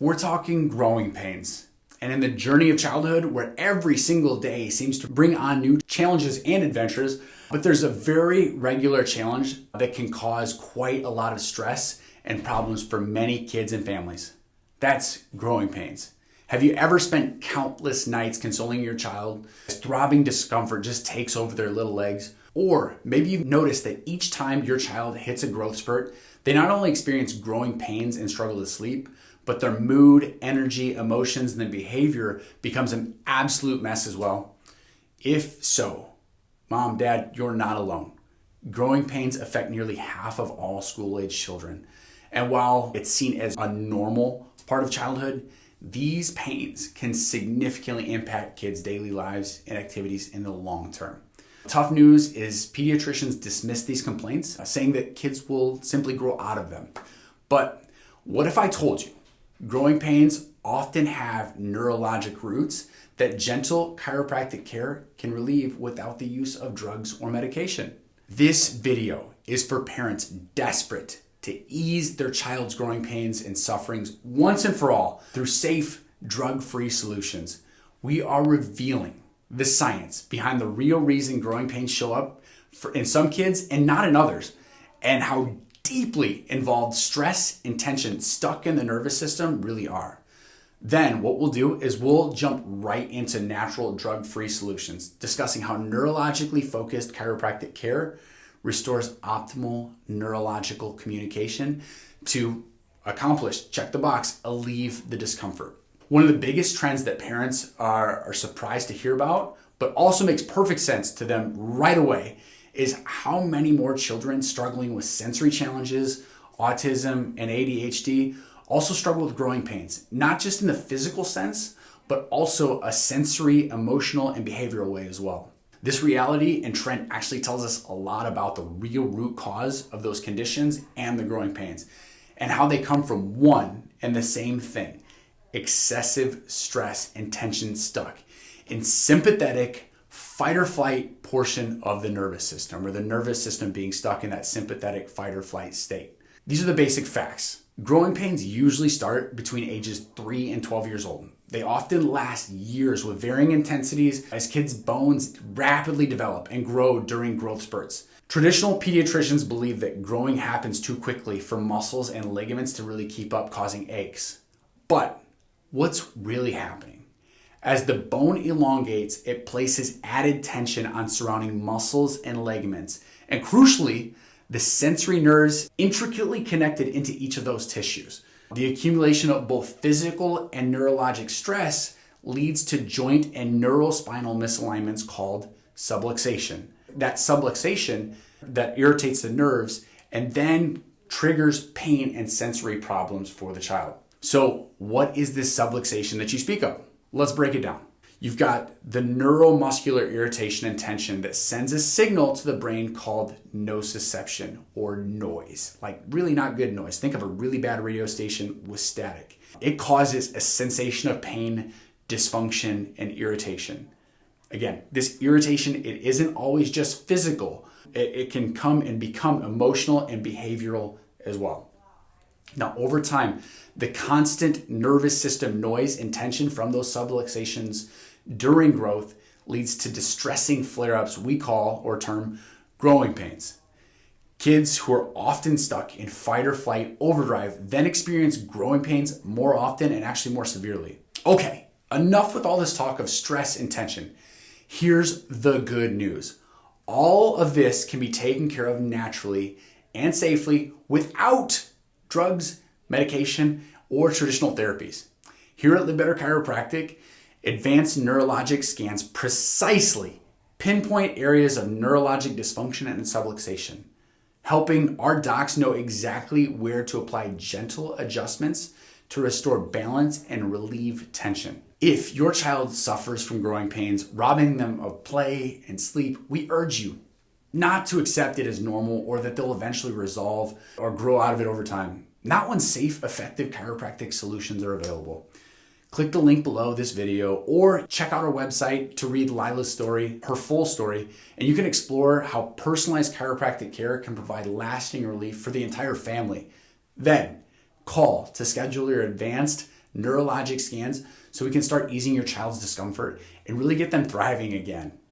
We're talking growing pains. And in the journey of childhood, where every single day seems to bring on new challenges and adventures, but there's a very regular challenge that can cause quite a lot of stress and problems for many kids and families. That's growing pains. Have you ever spent countless nights consoling your child as throbbing discomfort just takes over their little legs? Or maybe you've noticed that each time your child hits a growth spurt, they not only experience growing pains and struggle to sleep, but their mood, energy, emotions, and then behavior becomes an absolute mess as well. If so, mom, dad, you're not alone. Growing pains affect nearly half of all school-age children. And while it's seen as a normal part of childhood, these pains can significantly impact kids' daily lives and activities in the long term. Tough news is pediatricians dismiss these complaints, saying that kids will simply grow out of them. But what if I told you growing pains often have neurologic roots that gentle chiropractic care can relieve without the use of drugs or medication? This video is for parents desperate to ease their child's growing pains and sufferings once and for all through safe, drug-free solutions. We are revealing the science behind the real reason growing pains show up in some kids and not in others, and how deeply involved stress and tension stuck in the nervous system really are. Then what we'll do is we'll jump right into natural drug-free solutions, discussing how neurologically focused chiropractic care restores optimal neurological communication to accomplish, check the box, alleviate the discomfort. One of the biggest trends that parents are surprised to hear about, but also makes perfect sense to them right away, is how many more children struggling with sensory challenges, autism, and ADHD also struggle with growing pains, not just in the physical sense, but also a sensory, emotional, and behavioral way as well. This reality and trend actually tells us a lot about the real root cause of those conditions and the growing pains, and how they come from one and the same thing: excessive stress and tension stuck in sympathetic fight or flight portion of the nervous system, or the nervous system being stuck in that sympathetic fight or flight state. These are the basic facts. Growing pains usually start between ages 3 and 12 years old. They often last years with varying intensities as kids' bones rapidly develop and grow during growth spurts. Traditional pediatricians believe that growing happens too quickly for muscles and ligaments to really keep up, causing aches. But what's really happening? As the bone elongates, it places added tension on surrounding muscles and ligaments. And crucially, the sensory nerves intricately connected into each of those tissues. The accumulation of both physical and neurologic stress leads to joint and neurospinal misalignments called subluxation. That subluxation that irritates the nerves and then triggers pain and sensory problems for the child. So what is this subluxation that you speak of? Let's break it down. You've got the neuromuscular irritation and tension that sends a signal to the brain called nociception, or noise. Like really not good noise. Think of a really bad radio station with static. It causes a sensation of pain, dysfunction, and irritation. Again, this irritation, it isn't always just physical. It can come and become emotional and behavioral as well. Now, over time, the constant nervous system noise and tension from those subluxations during growth leads to distressing flare-ups we call or term growing pains. Kids who are often stuck in fight or flight overdrive then experience growing pains more often and actually more severely. Okay, enough with all this talk of stress and tension. Here's the good news. All of this can be taken care of naturally and safely without drugs, medication, or traditional therapies. Here at Live Better Chiropractic, advanced neurologic scans precisely pinpoint areas of neurologic dysfunction and subluxation, helping our docs know exactly where to apply gentle adjustments to restore balance and relieve tension. If your child suffers from growing pains, robbing them of play and sleep, we urge you not to accept it as normal or that they'll eventually resolve or grow out of it over time. Not when safe, effective chiropractic solutions are available. Click the link below this video or check out our website to read Lila's story, her full story, and you can explore how personalized chiropractic care can provide lasting relief for the entire family. Then, call to schedule your advanced neurologic scans so we can start easing your child's discomfort and really get them thriving again.